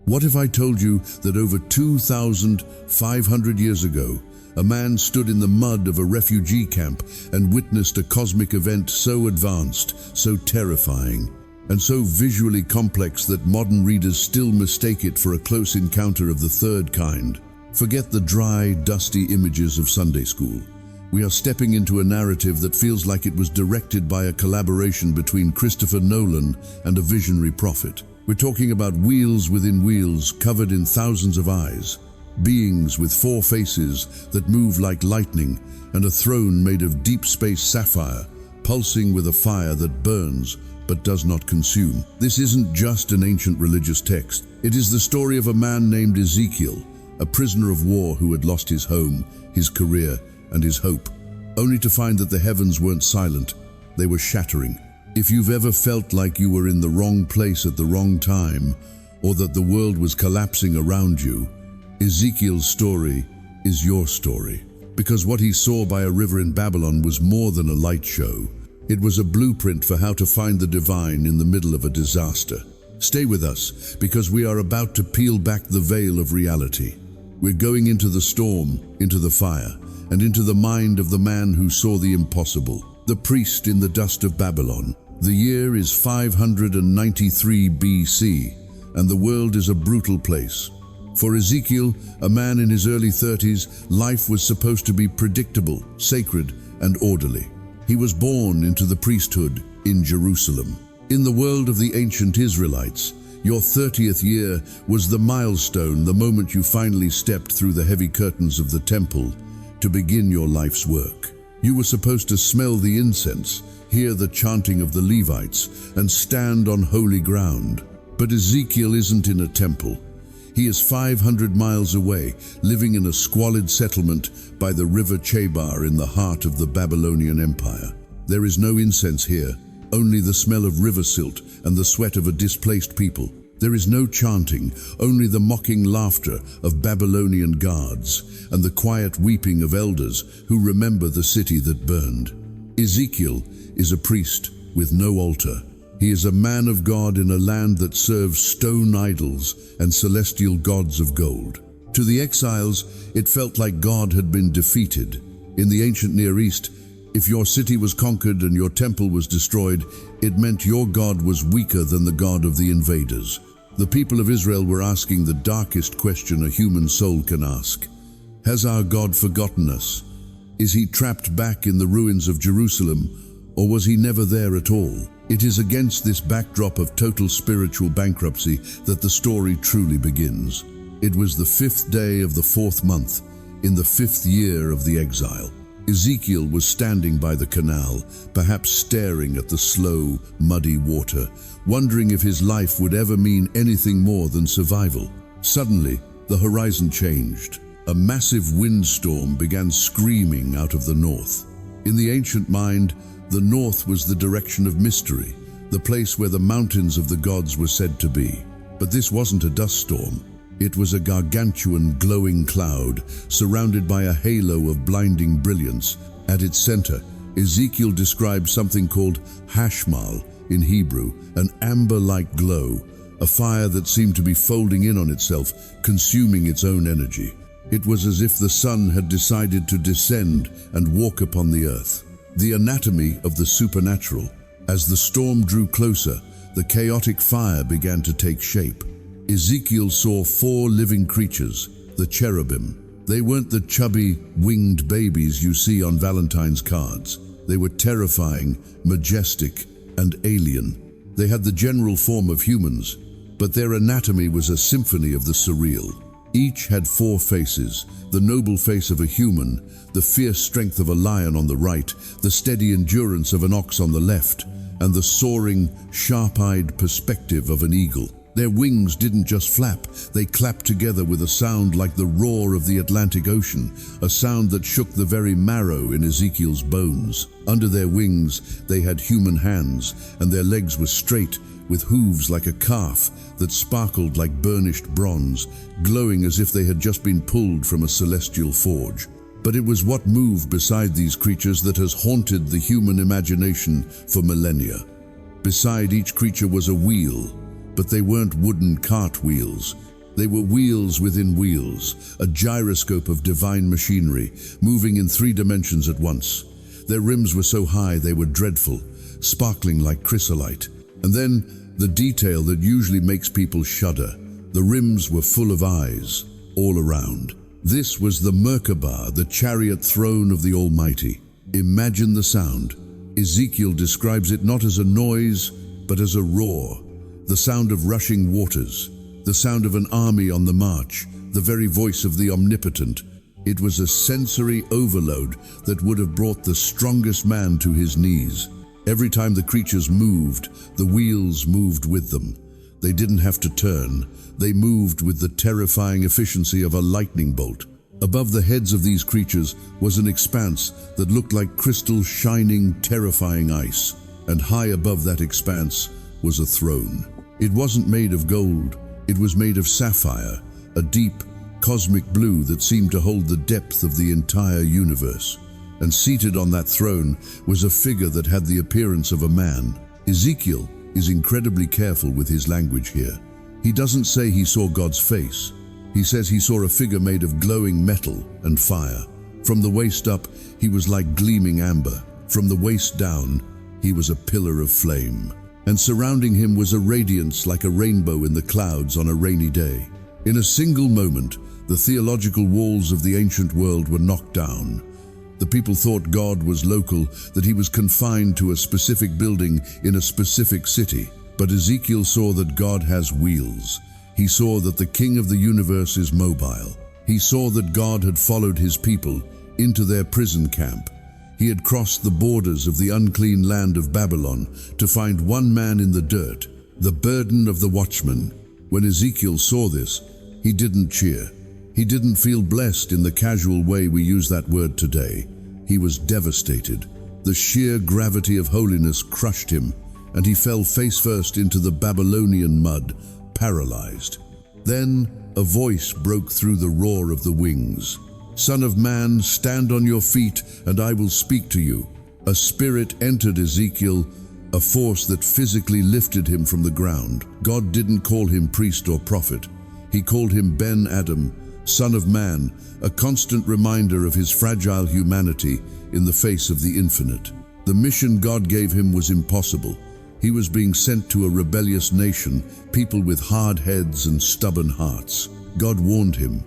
What if I told you that over 2,500 years ago, a man stood in the mud of a refugee camp and witnessed a cosmic event so advanced, so terrifying, and so visually complex that modern readers still mistake it for a close encounter of the third kind? Forget the dry, dusty images of Sunday school. We are stepping into a narrative that feels like it was directed by a collaboration between Christopher Nolan and a visionary prophet. We're talking about wheels within wheels covered in thousands of eyes, beings with 4 faces that move like lightning, and a throne made of deep space sapphire, pulsing with a fire that burns but does not consume. This isn't just an ancient religious text. It is the story of a man named Ezekiel, a prisoner of war who had lost his home, his career, and his hope, only to find that the heavens weren't silent, they were shattering. If you've ever felt like you were in the wrong place at the wrong time, or that the world was collapsing around you, Ezekiel's story is your story. Because what he saw by a river in Babylon was more than a light show. It was a blueprint for how to find the divine in the middle of a disaster. Stay with us, because we are about to peel back the veil of reality. We're going into the storm, into the fire, and into the mind of the man who saw the impossible, the priest in the dust of Babylon. The year is 593 BC, and the world is a brutal place. For Ezekiel, a man in his early 30s, life was supposed to be predictable, sacred, and orderly. He was born into the priesthood in Jerusalem. In the world of the ancient Israelites, your 30th year was the milestone, the moment you finally stepped through the heavy curtains of the temple to begin your life's work. You were supposed to smell the incense, hear the chanting of the Levites, and stand on holy ground. But Ezekiel isn't in a temple. He is 500 miles away, living in a squalid settlement by the river Chebar in the heart of the Babylonian Empire. There is no incense here, only the smell of river silt and the sweat of a displaced people. There is no chanting, only the mocking laughter of Babylonian guards and the quiet weeping of elders who remember the city that burned. Ezekiel is a priest with no altar. He is a man of God in a land that serves stone idols and celestial gods of gold. To the exiles, it felt like God had been defeated. In the ancient Near East, if your city was conquered and your temple was destroyed, it meant your God was weaker than the God of the invaders. The people of Israel were asking the darkest question a human soul can ask. Has our God forgotten us? Is he trapped back in the ruins of Jerusalem, or was he never there at all? It is against this backdrop of total spiritual bankruptcy that the story truly begins. It was the 5th day of the 4th month, in the 5th year of the exile. Ezekiel was standing by the canal, perhaps staring at the slow, muddy water, wondering if his life would ever mean anything more than survival. Suddenly, the horizon changed. A massive windstorm began screaming out of the north. In the ancient mind, the north was the direction of mystery, the place where the mountains of the gods were said to be. But this wasn't a dust storm. It was a gargantuan glowing cloud, surrounded by a halo of blinding brilliance. At its center, Ezekiel described something called hashmal in Hebrew, an amber-like glow, a fire that seemed to be folding in on itself, consuming its own energy. It was as if the sun had decided to descend and walk upon the earth. The anatomy of the supernatural. As the storm drew closer, the chaotic fire began to take shape. Ezekiel saw 4 living creatures, the cherubim. They weren't the chubby, winged babies you see on Valentine's cards. They were terrifying, majestic, and alien. They had the general form of humans, but their anatomy was a symphony of the surreal. Each had 4 faces, the noble face of a human, the fierce strength of a lion on the right, the steady endurance of an ox on the left, and the soaring, sharp-eyed perspective of an eagle. Their wings didn't just flap, they clapped together with a sound like the roar of the Atlantic Ocean, a sound that shook the very marrow in Ezekiel's bones. Under their wings, they had human hands, and their legs were straight, with hooves like a calf that sparkled like burnished bronze, glowing as if they had just been pulled from a celestial forge. But it was what moved beside these creatures that has haunted the human imagination for millennia. Beside each creature was a wheel, But they weren't wooden cartwheels. They were wheels within wheels, a gyroscope of divine machinery, moving in 3 dimensions at once. Their rims were so high they were dreadful, sparkling like chrysolite. And then, the detail that usually makes people shudder. The rims were full of eyes, all around. This was the Merkabah, the chariot throne of the Almighty. Imagine the sound. Ezekiel describes it not as a noise, but as a roar. The sound of rushing waters, the sound of an army on the march, the very voice of the omnipotent. It was a sensory overload that would have brought the strongest man to his knees. Every time the creatures moved, the wheels moved with them. They didn't have to turn. They moved with the terrifying efficiency of a lightning bolt. Above the heads of these creatures was an expanse that looked like crystal shining, terrifying ice. And high above that expanse was a throne. It wasn't made of gold. It was made of sapphire, a deep, cosmic blue that seemed to hold the depth of the entire universe. And seated on that throne was a figure that had the appearance of a man. Ezekiel is incredibly careful with his language here. He doesn't say he saw God's face. He says he saw a figure made of glowing metal and fire. From the waist up, he was like gleaming amber. From the waist down, he was a pillar of flame. And surrounding him was a radiance like a rainbow in the clouds on a rainy day. In a single moment, the theological walls of the ancient world were knocked down. The people thought God was local, that he was confined to a specific building in a specific city. But Ezekiel saw that God has wheels. He saw that the King of the universe is mobile. He saw that God had followed his people into their prison camp. He had crossed the borders of the unclean land of Babylon to find one man in the dirt, the burden of the Watchman. When Ezekiel saw this, he didn't cheer. He didn't feel blessed in the casual way we use that word today. He was devastated. The sheer gravity of holiness crushed him, and he fell face first into the Babylonian mud, paralyzed. Then a voice broke through the roar of the wings. "Son of man, stand on your feet, and I will speak to you." A spirit entered Ezekiel, a force that physically lifted him from the ground. God didn't call him priest or prophet. He called him Ben Adam, Son of Man, a constant reminder of his fragile humanity in the face of the infinite. The mission God gave him was impossible. He was being sent to a rebellious nation, people with hard heads and stubborn hearts. God warned him,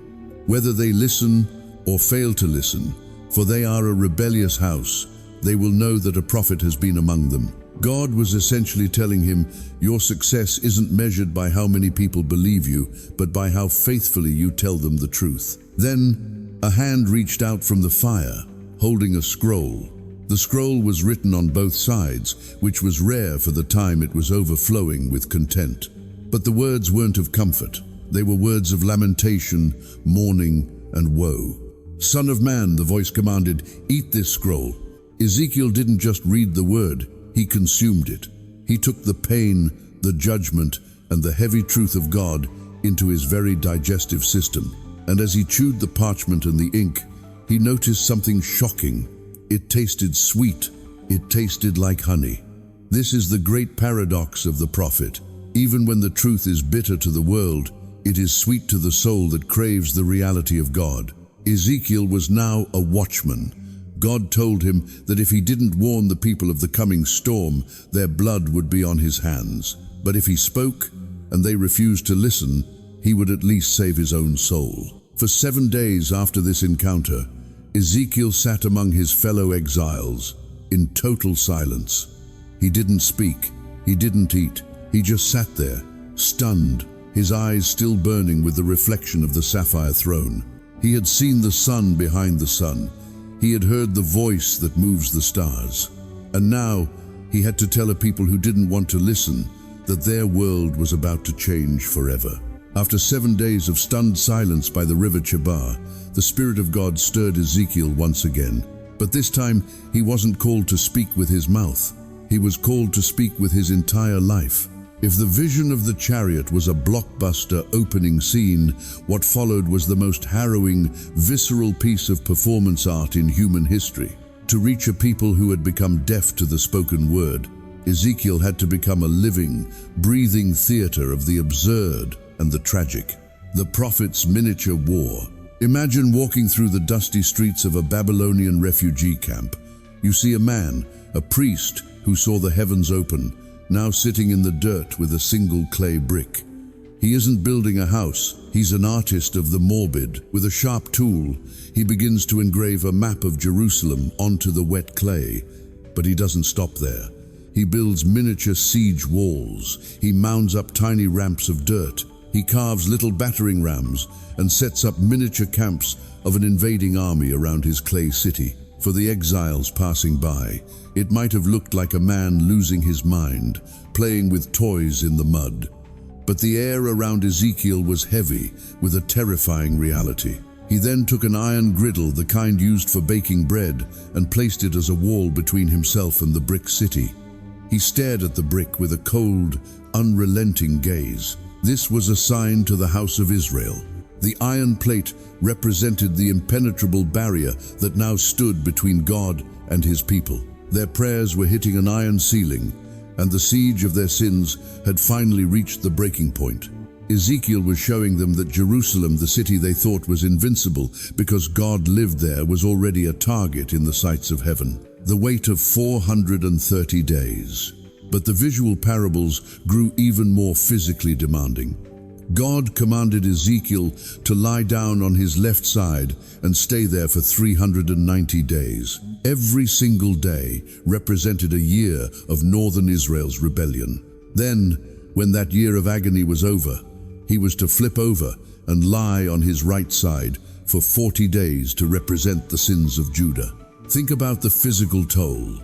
whether they listen or fail to listen, for they are a rebellious house, they will know that a prophet has been among them. God was essentially telling him, your success isn't measured by how many people believe you, but by how faithfully you tell them the truth. Then, a hand reached out from the fire, holding a scroll. The scroll was written on both sides, which was rare for the time. It was overflowing with content. But the words weren't of comfort. They were words of lamentation, mourning, and woe. "Son of man," the voice commanded, "eat this scroll." Ezekiel didn't just read the word, he consumed it. He took the pain, the judgment, and the heavy truth of God into his very digestive system. And as he chewed the parchment and the ink, he noticed something shocking. It tasted sweet. It tasted like honey. This is the great paradox of the prophet. Even when the truth is bitter to the world, it is sweet to the soul that craves the reality of God. Ezekiel was now a watchman. God told him that if he didn't warn the people of the coming storm, their blood would be on his hands. But if he spoke, and they refused to listen, he would at least save his own soul. For 7 days after this encounter, Ezekiel sat among his fellow exiles in total silence. He didn't speak, he didn't eat, he just sat there, stunned, his eyes still burning with the reflection of the sapphire throne. He had seen the sun behind the sun. He had heard the voice that moves the stars. And now he had to tell a people who didn't want to listen that their world was about to change forever. After 7 days of stunned silence by the river Chebar, the Spirit of God stirred Ezekiel once again. But this time, he wasn't called to speak with his mouth. He was called to speak with his entire life. If the vision of the chariot was a blockbuster opening scene, what followed was the most harrowing, visceral piece of performance art in human history. To reach a people who had become deaf to the spoken word, Ezekiel had to become a living, breathing theater of the absurd and the tragic. The prophet's miniature war. Imagine walking through the dusty streets of a Babylonian refugee camp. You see a man, a priest who saw the heavens open, now sitting in the dirt with a single clay brick. He isn't building a house, he's an artist of the morbid. With a sharp tool, he begins to engrave a map of Jerusalem onto the wet clay. But he doesn't stop there. He builds miniature siege walls. He mounds up tiny ramps of dirt. He carves little battering rams and sets up miniature camps of an invading army around his clay city. For the exiles passing by, it might have looked like a man losing his mind, playing with toys in the mud. But the air around Ezekiel was heavy with a terrifying reality. He then took an iron griddle, the kind used for baking bread, and placed it as a wall between himself and the brick city. He stared at the brick with a cold, unrelenting gaze. This was a sign to the house of Israel. The iron plate represented the impenetrable barrier that now stood between God and his people. Their prayers were hitting an iron ceiling, and the siege of their sins had finally reached the breaking point. Ezekiel was showing them that Jerusalem, the city they thought was invincible because God lived there, was already a target in the sights of heaven. The wait of 430 days. But the visual parables grew even more physically demanding. God commanded Ezekiel to lie down on his left side and stay there for 390 days. Every single day represented a year of northern Israel's rebellion. Then, when that year of agony was over, he was to flip over and lie on his right side for 40 days to represent the sins of Judah. Think about the physical toll.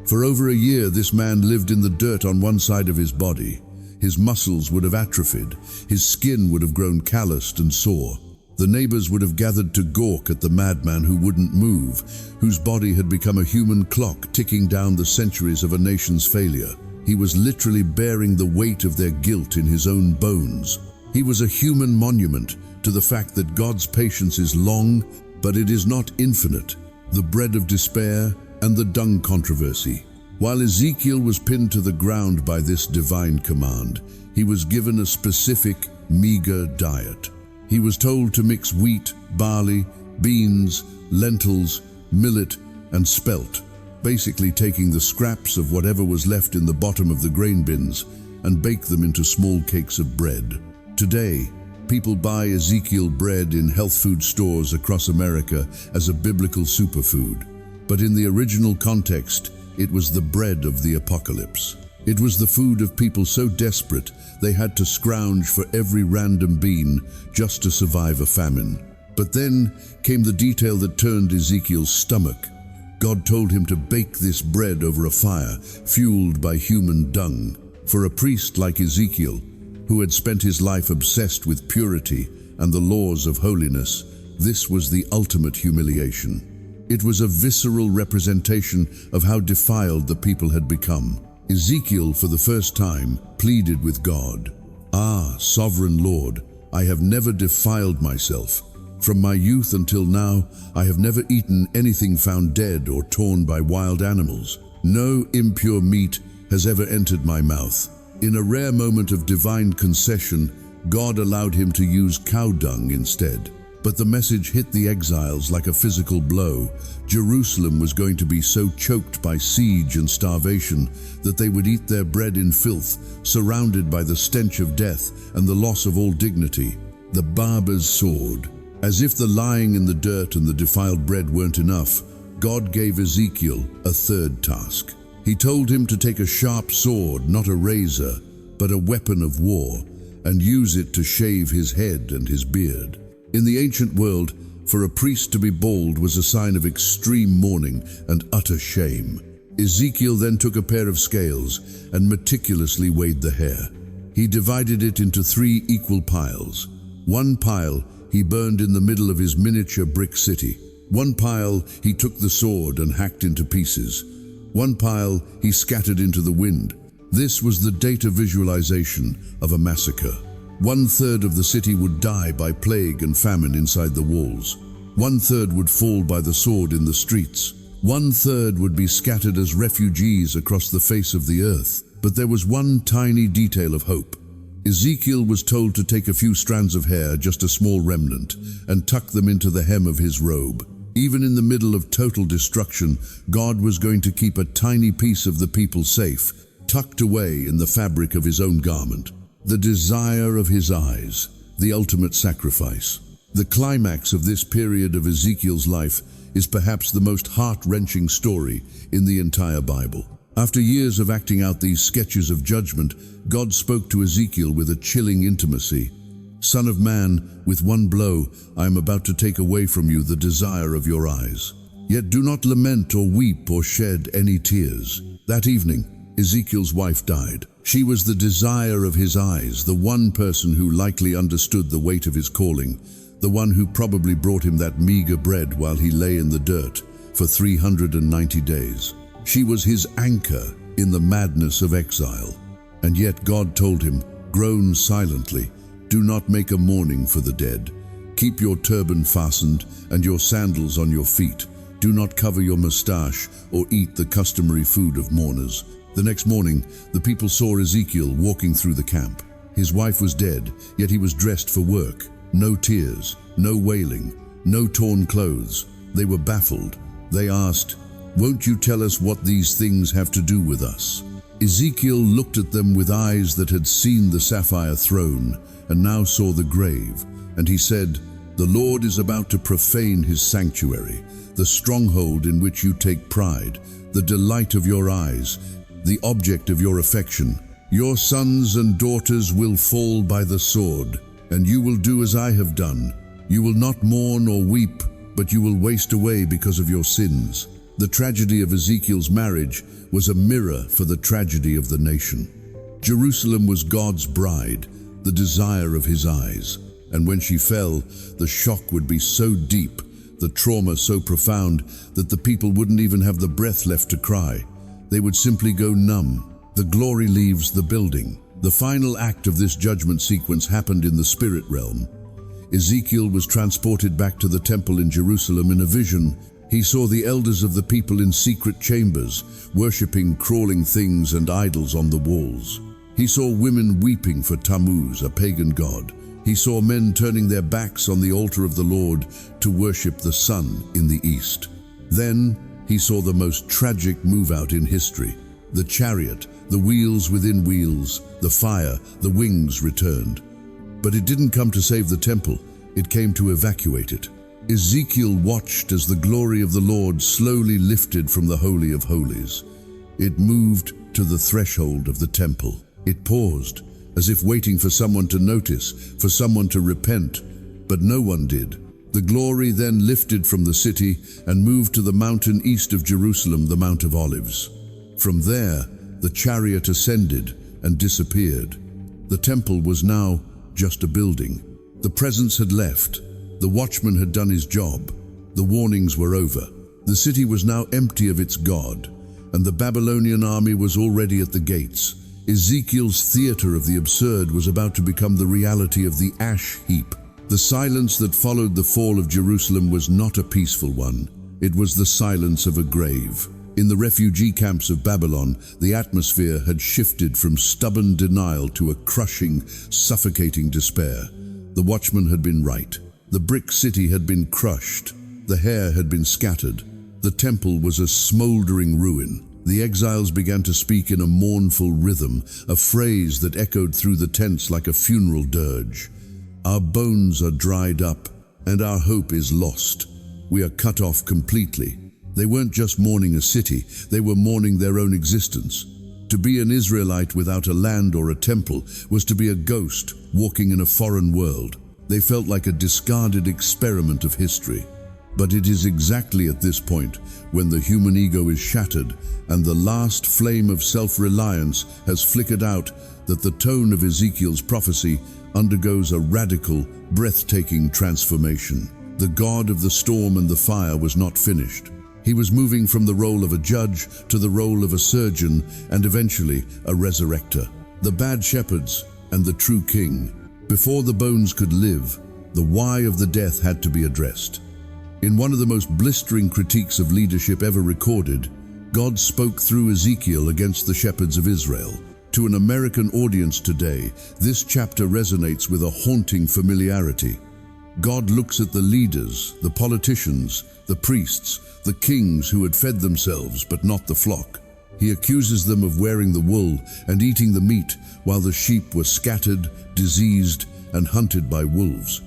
For over a year, this man lived in the dirt on one side of his body. His muscles would have atrophied. His skin would have grown calloused and sore. The neighbors would have gathered to gawk at the madman who wouldn't move, whose body had become a human clock ticking down the centuries of a nation's failure. He was literally bearing the weight of their guilt in his own bones. He was a human monument to the fact that God's patience is long, but it is not infinite. The bread of despair and the dung controversy. While Ezekiel was pinned to the ground by this divine command, he was given a specific, meager diet. He was told to mix wheat, barley, beans, lentils, millet, and spelt, basically taking the scraps of whatever was left in the bottom of the grain bins and bake them into small cakes of bread. Today, people buy Ezekiel bread in health food stores across America as a biblical superfood. But in the original context, it was the bread of the apocalypse. It was the food of people so desperate they had to scrounge for every random bean just to survive a famine. But then came the detail that turned Ezekiel's stomach. God told him to bake this bread over a fire fueled by human dung. For a priest like Ezekiel, who had spent his life obsessed with purity and the laws of holiness, this was the ultimate humiliation. It was a visceral representation of how defiled the people had become. Ezekiel, for the first time, pleaded with God. "Ah, sovereign Lord, I have never defiled myself. From my youth until now, I have never eaten anything found dead or torn by wild animals. No impure meat has ever entered my mouth." In a rare moment of divine concession, God allowed him to use cow dung instead. But the message hit the exiles like a physical blow. Jerusalem was going to be so choked by siege and starvation that they would eat their bread in filth, surrounded by the stench of death and the loss of all dignity. The barber's sword. As if the lying in the dirt and the defiled bread weren't enough, God gave Ezekiel a third task. He told him to take a sharp sword, not a razor, but a weapon of war, and use it to shave his head and his beard. In the ancient world, for a priest to be bald was a sign of extreme mourning and utter shame. Ezekiel then took a pair of scales and meticulously weighed the hair. He divided it into 3 equal piles. One pile he burned in the middle of his miniature brick city. One pile he took the sword and hacked into pieces. One pile he scattered into the wind. This was the data visualization of a massacre. 1/3 of the city would die by plague and famine inside the walls. 1/3 would fall by the sword in the streets. 1/3 would be scattered as refugees across the face of the earth. But there was one tiny detail of hope. Ezekiel was told to take a few strands of hair, just a small remnant, and tuck them into the hem of his robe. Even in the middle of total destruction, God was going to keep a tiny piece of the people safe, tucked away in the fabric of his own garment. The desire of his eyes, the ultimate sacrifice. The climax of this period of Ezekiel's life is perhaps the most heart-wrenching story in the entire Bible. After years of acting out these sketches of judgment, God spoke to Ezekiel with a chilling intimacy. "Son of man, with one blow, I am about to take away from you the desire of your eyes. Yet do not lament or weep or shed any tears." That evening, Ezekiel's wife died. She was the desire of his eyes, the one person who likely understood the weight of his calling, the one who probably brought him that meager bread while he lay in the dirt for 390 days. She was his anchor in the madness of exile. And yet God told him, "Groan silently. Do not make a mourning for the dead. Keep your turban fastened and your sandals on your feet. Do not cover your mustache or eat the customary food of mourners." The next morning, the people saw Ezekiel walking through the camp. His wife was dead, yet he was dressed for work. No tears, no wailing, no torn clothes. They were baffled. They asked, "Won't you tell us what these things have to do with us?" Ezekiel looked at them with eyes that had seen the sapphire throne and now saw the grave, and he said, "The Lord is about to profane his sanctuary, the stronghold in which you take pride, the delight of your eyes, the object of your affection. Your sons and daughters will fall by the sword, and you will do as I have done. You will not mourn or weep, but you will waste away because of your sins." The tragedy of Ezekiel's marriage was a mirror for the tragedy of the nation. Jerusalem was God's bride, the desire of his eyes. And when she fell, the shock would be so deep, the trauma so profound, that the people wouldn't even have the breath left to cry. They would simply go numb. The glory leaves the building. The final act of this judgment sequence happened in the spirit realm. Ezekiel was transported back to the temple in Jerusalem in a vision. He saw the elders of the people in secret chambers, worshipping crawling things and idols on the walls. He saw women weeping for Tammuz, a pagan god. He saw men turning their backs on the altar of the Lord to worship the sun in the east. Then he saw the most tragic move-out in history. The chariot, the wheels within wheels, the fire, the wings returned. But it didn't come to save the temple, it came to evacuate it. Ezekiel watched as the glory of the Lord slowly lifted from the Holy of Holies. It moved to the threshold of the temple. It paused, as if waiting for someone to notice, for someone to repent, but no one did. The glory then lifted from the city and moved to the mountain east of Jerusalem, the Mount of Olives. From there, the chariot ascended and disappeared. The temple was now just a building. The presence had left. The watchman had done his job. The warnings were over. The city was now empty of its God, and the Babylonian army was already at the gates. Ezekiel's theater of the absurd was about to become the reality of the ash heap. The silence that followed the fall of Jerusalem was not a peaceful one. It was the silence of a grave. In the refugee camps of Babylon, the atmosphere had shifted from stubborn denial to a crushing, suffocating despair. The watchman had been right. The brick city had been crushed. The hair had been scattered. The temple was a smoldering ruin. The exiles began to speak in a mournful rhythm, a phrase that echoed through the tents like a funeral dirge. "Our bones are dried up, and our hope is lost. We are cut off completely." They weren't just mourning a city, they were mourning their own existence. To be an Israelite without a land or a temple was to be a ghost walking in a foreign world. They felt like a discarded experiment of history. But it is exactly at this point, when the human ego is shattered and the last flame of self-reliance has flickered out, that the tone of Ezekiel's prophecy undergoes a radical, breathtaking transformation. The God of the storm and the fire was not finished. He was moving from the role of a judge to the role of a surgeon and eventually a resurrector. The bad shepherds and the true king. Before the bones could live, the why of the death had to be addressed. In one of the most blistering critiques of leadership ever recorded, God spoke through Ezekiel against the shepherds of Israel. To an American audience today, this chapter resonates with a haunting familiarity. God looks at the leaders, the politicians, the priests, the kings who had fed themselves but not the flock. He accuses them of wearing the wool and eating the meat while the sheep were scattered, diseased, and hunted by wolves.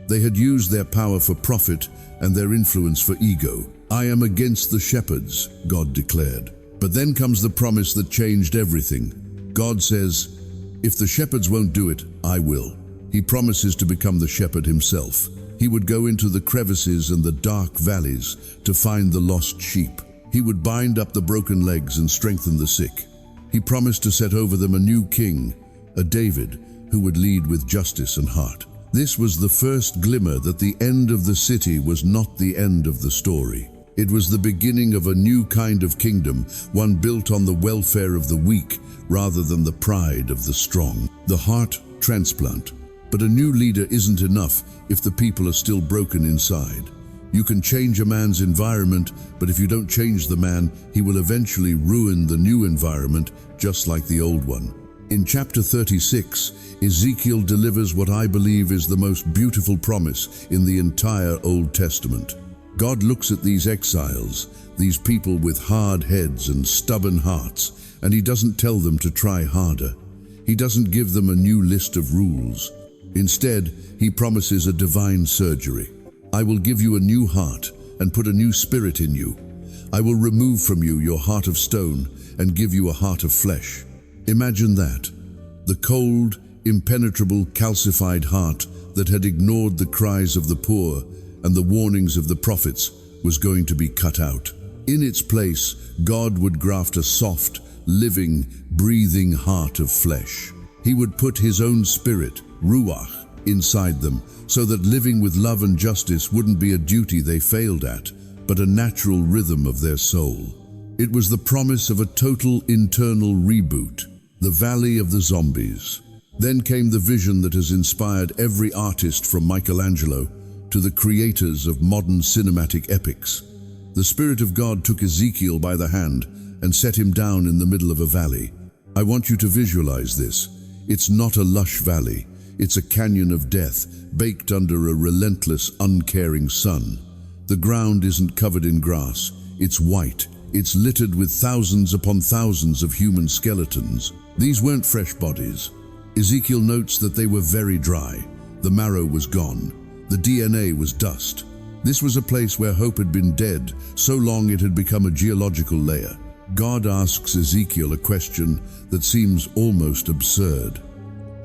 They had used their power for profit and their influence for ego. I am against the shepherds, God declared. But then comes the promise that changed everything. God says, if the shepherds won't do it, I will. He promises to become the shepherd himself. He would go into the crevices and the dark valleys to find the lost sheep. He would bind up the broken legs and strengthen the sick. He promised to set over them a new king, a David, who would lead with justice and heart. This was the first glimmer that the end of the city was not the end of the story. It was the beginning of a new kind of kingdom, one built on the welfare of the weak rather than the pride of the strong. The heart transplant. But a new leader isn't enough if the people are still broken inside. You can change a man's environment, but if you don't change the man, he will eventually ruin the new environment, just like the old one. In chapter 36, Ezekiel delivers what I believe is the most beautiful promise in the entire Old Testament. God looks at these exiles, these people with hard heads and stubborn hearts, and he doesn't tell them to try harder. He doesn't give them a new list of rules. Instead, he promises a divine surgery. I will give you a new heart and put a new spirit in you. I will remove from you your heart of stone and give you a heart of flesh. Imagine that. The cold, impenetrable, calcified heart that had ignored the cries of the poor and the warnings of the prophets was going to be cut out. In its place, God would graft a soft, living, breathing heart of flesh. He would put his own spirit, Ruach, inside them, so that living with love and justice wouldn't be a duty they failed at, but a natural rhythm of their soul. It was the promise of a total internal reboot, the Valley of the Zombies. Then came the vision that has inspired every artist from Michelangelo to the creators of modern cinematic epics. The Spirit of God took Ezekiel by the hand and set him down in the middle of a valley. I want you to visualize this. It's not a lush valley. It's a canyon of death, baked under a relentless, uncaring sun. The ground isn't covered in grass. It's white. It's littered with thousands upon thousands of human skeletons. These weren't fresh bodies. Ezekiel notes that they were very dry. The marrow was gone. The DNA was dust. This was a place where hope had been dead, so long it had become a geological layer. God asks Ezekiel a question that seems almost absurd.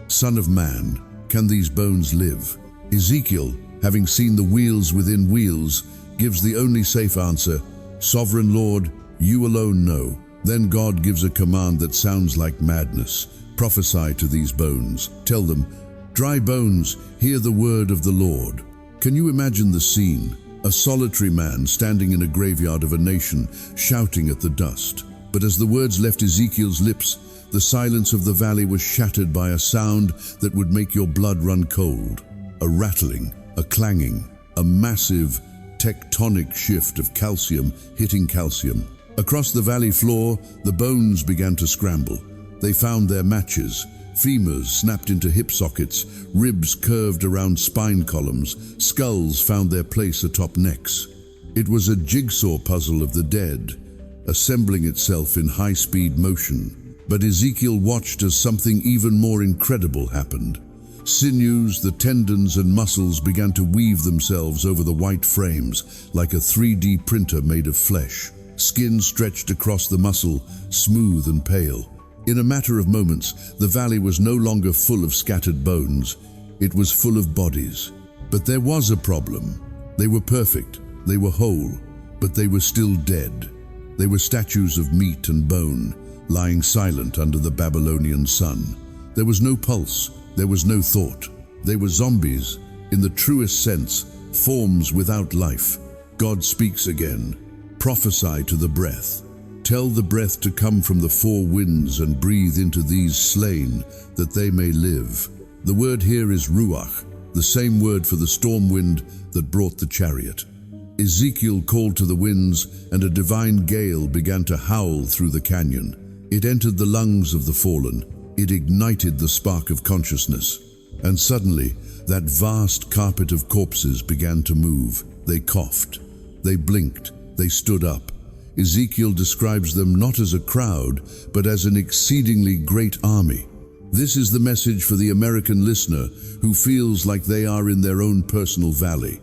Son of man, can these bones live? Ezekiel, having seen the wheels within wheels, gives the only safe answer, Sovereign Lord, you alone know. Then God gives a command that sounds like madness. Prophesy to these bones. Tell them, dry bones, hear the word of the Lord. Can you imagine the scene? A solitary man standing in a graveyard of a nation, shouting at the dust. But as the words left Ezekiel's lips, the silence of the valley was shattered by a sound that would make your blood run cold. A rattling, a clanging, a massive, tectonic shift of calcium hitting calcium. Across the valley floor, the bones began to scramble. They found their matches. Femurs snapped into hip sockets, ribs curved around spine columns, skulls found their place atop necks. It was a jigsaw puzzle of the dead, assembling itself in high-speed motion. But Ezekiel watched as something even more incredible happened. Sinews, the tendons and muscles began to weave themselves over the white frames like a 3D printer made of flesh. Skin stretched across the muscle, smooth and pale. In a matter of moments, the valley was no longer full of scattered bones. It was full of bodies. But there was a problem. They were perfect, they were whole, but they were still dead. They were statues of meat and bone, lying silent under the Babylonian sun. There was no pulse, there was no thought. They were zombies, in the truest sense, forms without life. God speaks again. Prophesy to the breath. Tell the breath to come from the four winds and breathe into these slain, that they may live. The word here is ruach, the same word for the storm wind that brought the chariot. Ezekiel called to the winds, and a divine gale began to howl through the canyon. It entered the lungs of the fallen. It ignited the spark of consciousness. And suddenly, that vast carpet of corpses began to move. They coughed. They blinked. They stood up. Ezekiel describes them not as a crowd, but as an exceedingly great army. This is the message for the American listener who feels like they are in their own personal valley.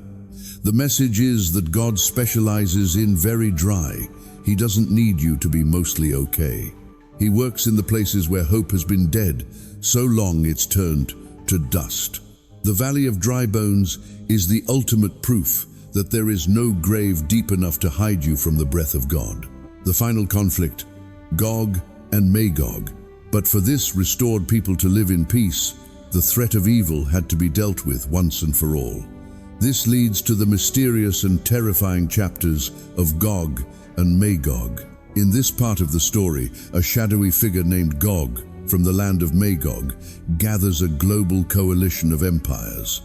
The message is that God specializes in very dry. He doesn't need you to be mostly okay. He works in the places where hope has been dead, so long it's turned to dust. The Valley of Dry Bones is the ultimate proof that there is no grave deep enough to hide you from the breath of God. The final conflict, Gog and Magog. But for this restored people to live in peace, the threat of evil had to be dealt with once and for all. This leads to the mysterious and terrifying chapters of Gog and Magog. In this part of the story, a shadowy figure named Gog, from the land of Magog, gathers a global coalition of empires.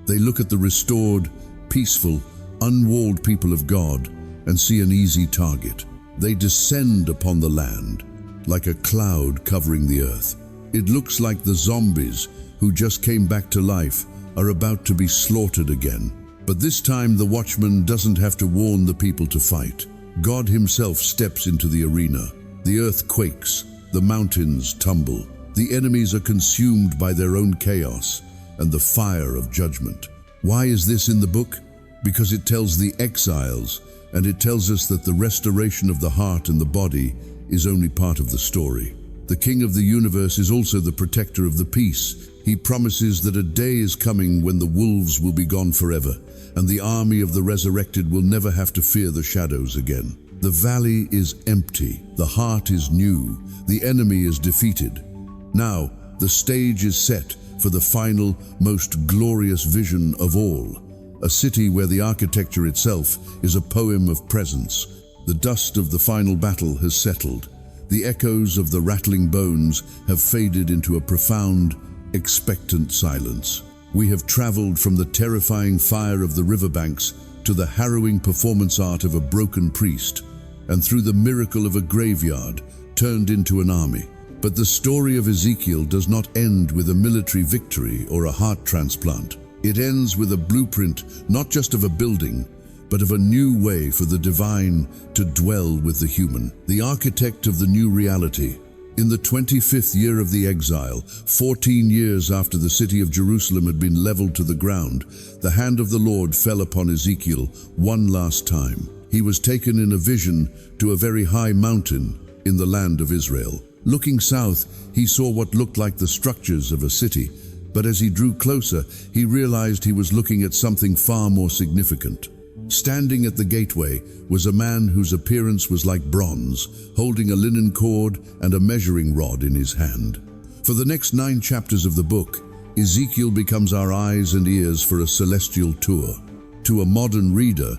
They look at the restored, peaceful, unwalled people of God and see an easy target. They descend upon the land like a cloud covering the earth. It looks like the zombies who just came back to life are about to be slaughtered again. But this time the Watchman doesn't have to warn the people to fight. God himself steps into the arena. The earth quakes, the mountains tumble. The enemies are consumed by their own chaos and the fire of judgment. Why is this in the book? Because it tells the exiles, and it tells us that the restoration of the heart and the body is only part of the story. The King of the universe is also the protector of the peace. He promises that a day is coming when the wolves will be gone forever, and the army of the resurrected will never have to fear the shadows again. The valley is empty, the heart is new, the enemy is defeated. Now, the stage is set for the final, most glorious vision of all, a city where the architecture itself is a poem of presence. The dust of the final battle has settled. The echoes of the rattling bones have faded into a profound, expectant silence. We have traveled from the terrifying fire of the riverbanks to the harrowing performance art of a broken priest, and through the miracle of a graveyard turned into an army. But the story of Ezekiel does not end with a military victory or a heart transplant. It ends with a blueprint not just of a building, but of a new way for the divine to dwell with the human, the architect of the new reality. In the 25th year of the exile, 14 years after the city of Jerusalem had been leveled to the ground, the hand of the Lord fell upon Ezekiel one last time. He was taken in a vision to a very high mountain in the land of Israel. Looking south, he saw what looked like the structures of a city, but as he drew closer, he realized he was looking at something far more significant. Standing at the gateway was a man whose appearance was like bronze, holding a linen cord and a measuring rod in his hand. For the next 9 chapters of the book, Ezekiel becomes our eyes and ears for a celestial tour. To a modern reader,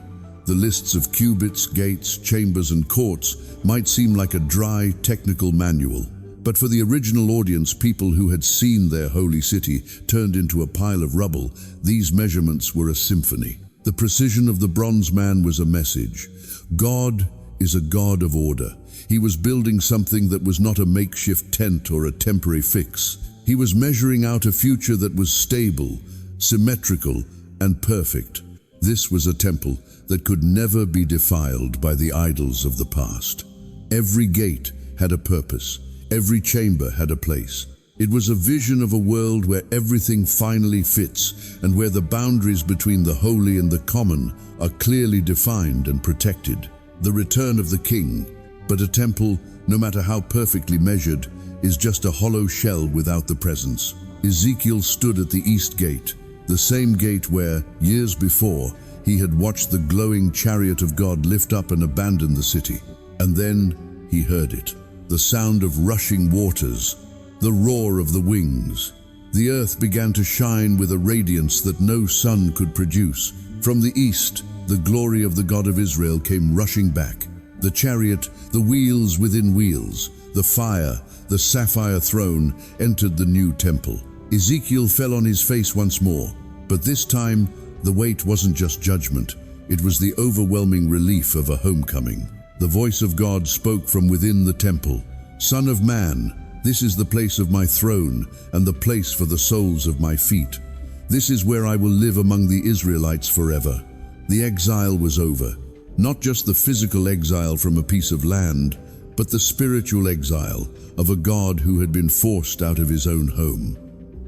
the lists of cubits, gates, chambers, and courts might seem like a dry, technical manual. But for the original audience, people who had seen their holy city turned into a pile of rubble, these measurements were a symphony. The precision of the bronze man was a message. God is a God of order. He was building something that was not a makeshift tent or a temporary fix. He was measuring out a future that was stable, symmetrical, and perfect. This was a temple that could never be defiled by the idols of the past. Every gate had a purpose. Every chamber had a place. It was a vision of a world where everything finally fits and where the boundaries between the holy and the common are clearly defined and protected. The return of the king. But a temple, no matter how perfectly measured, is just a hollow shell without the presence. Ezekiel stood at the east gate, the same gate where, years before, he had watched the glowing chariot of God lift up and abandon the city. And then he heard it. The sound of rushing waters, the roar of the wings. The earth began to shine with a radiance that no sun could produce. From the east, the glory of the God of Israel came rushing back. The chariot, the wheels within wheels, the fire, the sapphire throne entered the new temple. Ezekiel fell on his face once more, but this time the weight wasn't just judgment, It was the overwhelming relief of a homecoming. The voice of God spoke from within the temple. "Son of man, this is the place of my throne and the place for the soles of my feet. This is where I will live among the Israelites forever." The exile was over. Not just the physical exile from a piece of land, but the spiritual exile of a God who had been forced out of his own home.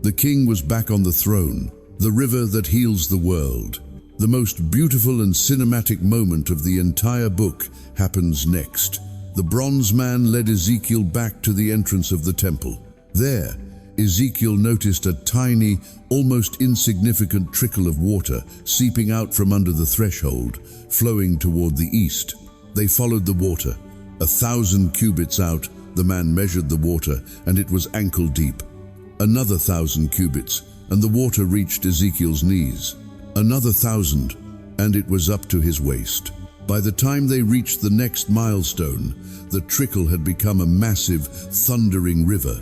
The king was back on the throne, the river that heals the world. The most beautiful and cinematic moment of the entire book happens next. The bronze man led Ezekiel back to the entrance of the temple. There, Ezekiel noticed a tiny, almost insignificant trickle of water seeping out from under the threshold, flowing toward the east. They followed the water. 1,000 cubits out, the man measured the water, and it was ankle deep. Another 1,000 cubits, and the water reached Ezekiel's knees. Another 1,000, and it was up to his waist. By the time they reached the next milestone, the trickle had become a massive, thundering river.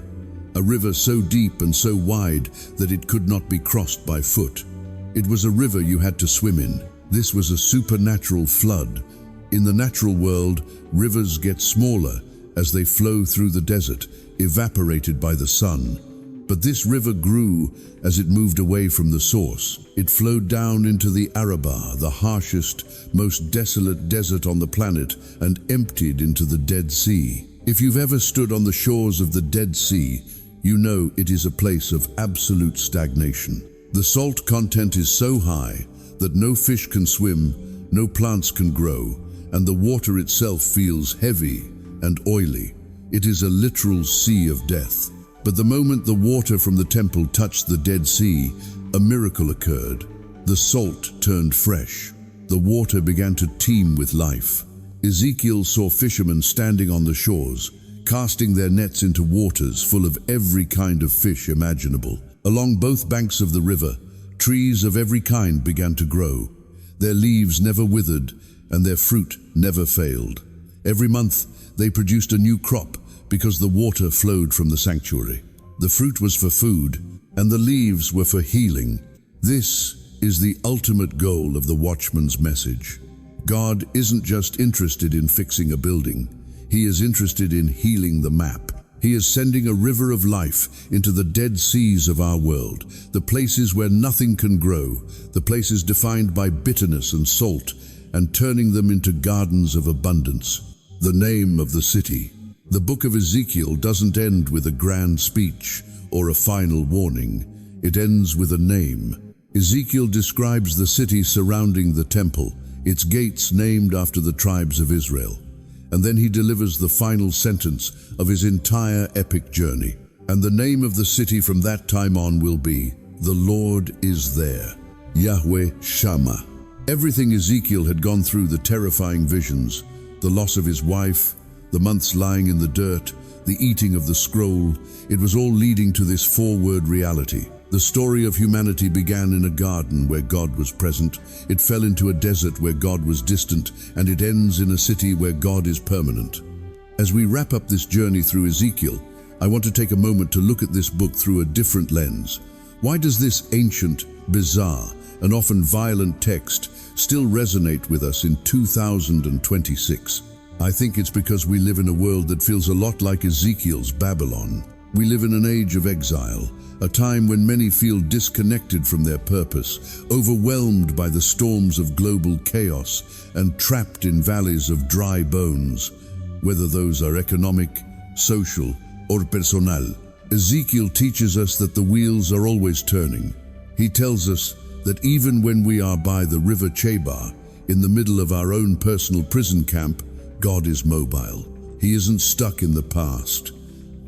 A river so deep and so wide that it could not be crossed by foot. It was a river you had to swim in. This was a supernatural flood. In the natural world, rivers get smaller as they flow through the desert, evaporated by the sun. But this river grew as it moved away from the source. It flowed down into the Arabah, the harshest, most desolate desert on the planet, and emptied into the Dead Sea. If you've ever stood on the shores of the Dead Sea, you know it is a place of absolute stagnation. The salt content is so high that no fish can swim, no plants can grow, and the water itself feels heavy and oily. It is a literal sea of death. But the moment the water from the temple touched the Dead Sea, a miracle occurred. The salt turned fresh. The water began to teem with life. Ezekiel saw fishermen standing on the shores, casting their nets into waters full of every kind of fish imaginable. Along both banks of the river, trees of every kind began to grow. Their leaves never withered, and their fruit never failed. Every month, they produced a new crop, because the water flowed from the sanctuary. The fruit was for food, and the leaves were for healing. This is the ultimate goal of the Watchman's message. God isn't just interested in fixing a building. He is interested in healing the map. He is sending a river of life into the dead seas of our world, the places where nothing can grow, the places defined by bitterness and salt, and turning them into gardens of abundance. The name of the city. The Book of Ezekiel doesn't end with a grand speech or a final warning. It ends with a name. Ezekiel describes the city surrounding the temple, its gates named after the tribes of Israel. And then he delivers the final sentence of his entire epic journey. And the name of the city from that time on will be, "The Lord is there." Yahweh Shammah. Everything Ezekiel had gone through, the terrifying visions, the loss of his wife, the months lying in the dirt, the eating of the scroll, it was all leading to this four-word reality. The story of humanity began in a garden where God was present, it fell into a desert where God was distant, and it ends in a city where God is permanent. As we wrap up this journey through Ezekiel, I want to take a moment to look at this book through a different lens. Why does this ancient, bizarre, and often violent text still resonate with us in 2026? I think it's because we live in a world that feels a lot like Ezekiel's Babylon. We live in an age of exile, a time when many feel disconnected from their purpose, overwhelmed by the storms of global chaos, and trapped in valleys of dry bones, whether those are economic, social, or personal. Ezekiel teaches us that the wheels are always turning. He tells us that even when we are by the river Chebar, in the middle of our own personal prison camp, God is mobile. He isn't stuck in the past,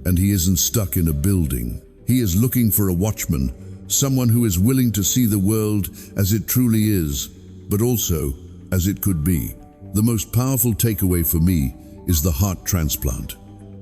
and he isn't stuck in a building. He is looking for a watchman, someone who is willing to see the world as it truly is, but also as it could be. The most powerful takeaway for me is the heart transplant.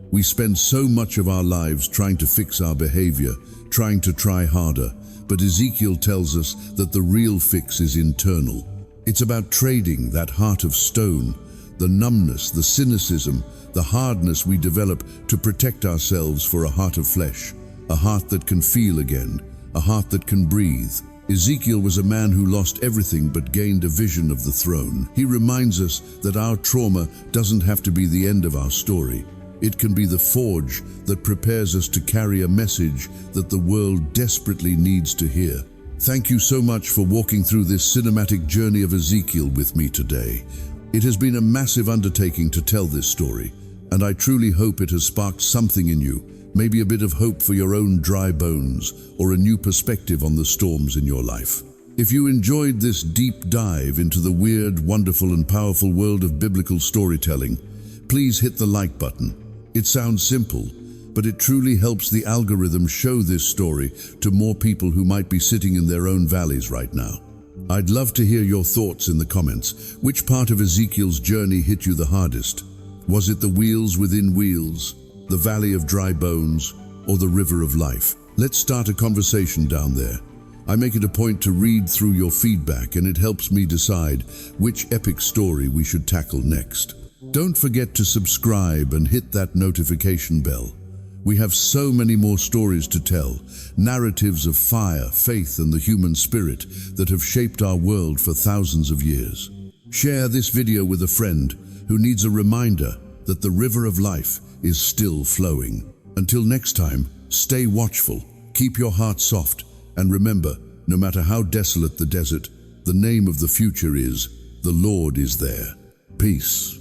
We spend so much of our lives trying to fix our behavior, trying to try harder, but Ezekiel tells us that the real fix is internal. It's about trading that heart of stone, the numbness, the cynicism, the hardness we develop to protect ourselves for a heart of flesh, a heart that can feel again, a heart that can breathe. Ezekiel was a man who lost everything but gained a vision of the throne. He reminds us that our trauma doesn't have to be the end of our story. It can be the forge that prepares us to carry a message that the world desperately needs to hear. Thank you so much for walking through this cinematic journey of Ezekiel with me today. It has been a massive undertaking to tell this story, and I truly hope it has sparked something in you, maybe a bit of hope for your own dry bones, or a new perspective on the storms in your life. If you enjoyed this deep dive into the weird, wonderful, and powerful world of biblical storytelling, please hit the like button. It sounds simple, but it truly helps the algorithm show this story to more people who might be sitting in their own valleys right now. I'd love to hear your thoughts in the comments. Which part of Ezekiel's journey hit you the hardest? Was it the wheels within wheels, the valley of dry bones, or the river of life? Let's start a conversation down there. I make it a point to read through your feedback, and it helps me decide which epic story we should tackle next. Don't forget to subscribe and hit that notification bell. We have so many more stories to tell, narratives of fire, faith, and the human spirit that have shaped our world for thousands of years. Share this video with a friend who needs a reminder that the river of life is still flowing. Until next time, stay watchful, keep your heart soft, and remember, no matter how desolate the desert, the name of the future is, the Lord is there. Peace.